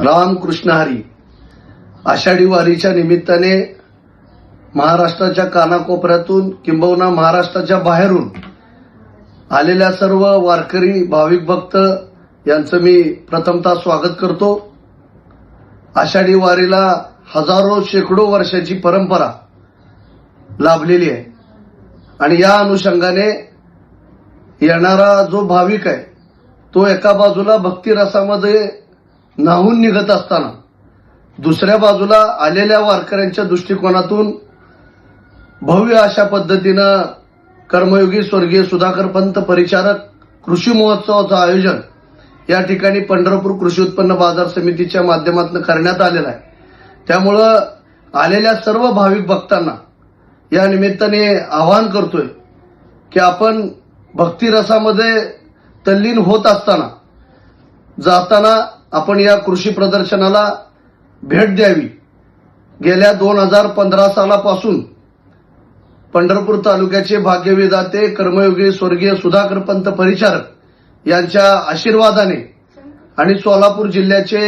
रामकृष्ण हरी. आषाढी वारीच्या निमित्ताने महाराष्ट्राच्या कानाकोपऱ्यातून किंबहुना महाराष्ट्राच्या बाहेरून आलेल्या सर्व वारकरी भाविक भक्त यांचं मी प्रथमतः स्वागत करतो. आषाढी वारीला हजारो शेकडो वर्षाची परंपरा लाभलेली आहे आणि या अनुषंगाने येणारा जो भाविक आहे तो एका बाजूला भक्तिरसामध्ये न्हावून निघत असताना दुसऱ्या बाजूला आलेल्या वारकऱ्यांच्या दृष्टिकोनातून भव्य अशा पद्धतीनं कर्मयोगी स्वर्गीय सुधाकर पंत परिचारक कृषी महोत्सवाचं आयोजन या ठिकाणी पंढरपूर कृषी उत्पन्न बाजार समितीच्या माध्यमातून करण्यात आलेलं आहे. त्यामुळं आलेल्या सर्व भाविक भक्तांना या निमित्ताने आवाहन करतोय की आपण भक्तिरसामध्ये तल्लीन होत असताना जाताना आपण या कृषी प्रदर्शनाला भेट द्यावी. गेल्या 2015 सालापासून पंढरपूर तालुक्याचे भाग्यविधाते कर्मयोगी स्वर्गीय सुधाकर पंत परिचारक यांच्या आशीर्वादाने आणि सोलापूर जिल्ह्याचे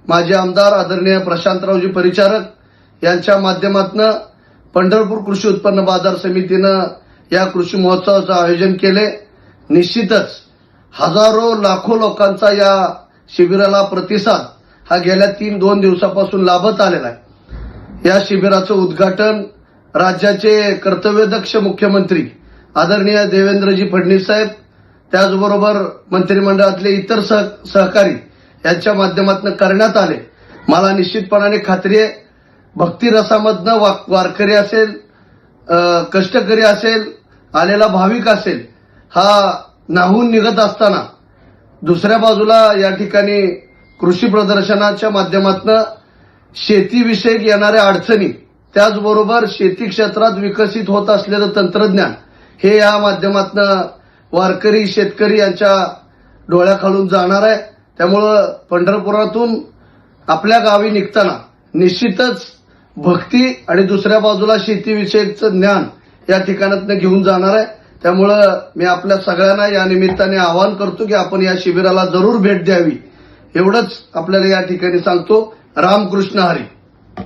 माजी आमदार आदरणीय प्रशांतरावजी परिचारक यांच्या माध्यमातून पंढरपूर कृषी उत्पन्न बाजार समितीनं या कृषी महोत्सवाचं आयोजन केले. निश्चितच हजारो लाखो लोकांचा या शिबिराला प्रतिसाद हा गेल्या 2 दिवसापासून लाभत आलेला आहे. या शिबिराचं उद्घाटन राज्याचे कर्तव्यदक्ष मुख्यमंत्री आदरणीय देवेंद्रजी फडणवीस साहेब त्याचबरोबर मंत्रिमंडळातले इतर सहकारी यांच्या माध्यमातून करण्यात आले. मला निश्चितपणाने खात्री आहे भक्तिरसामधनं वारकरी असेल, कष्टकरी असेल, आलेला भाविक असेल, हा न्हावून निघत असताना दुसऱ्या बाजूला या ठिकाणी कृषी प्रदर्शनाच्या माध्यमातून शेतीविषयक येणाऱ्या अडचणी त्याचबरोबर शेती क्षेत्रात विकसित होत असलेलं तंत्रज्ञान हे या माध्यमातून वारकरी शेतकरी यांच्या डोळ्याखालून जाणार आहे. त्यामुळं पंढरपुरातून आपल्या गावी निघताना निश्चितच भक्ती आणि दुसऱ्या बाजूला शेतीविषयकचं ज्ञान या ठिकाणातून घेऊन जाणार आहे. त्यामुळं मी आपल्या सगळ्यांना या निमित्ताने आवाहन करतो की आपण या शिबिराला जरूर भेट द्यावी. एवढंच आपल्याला या ठिकाणी सांगतो. रामकृष्ण हरी.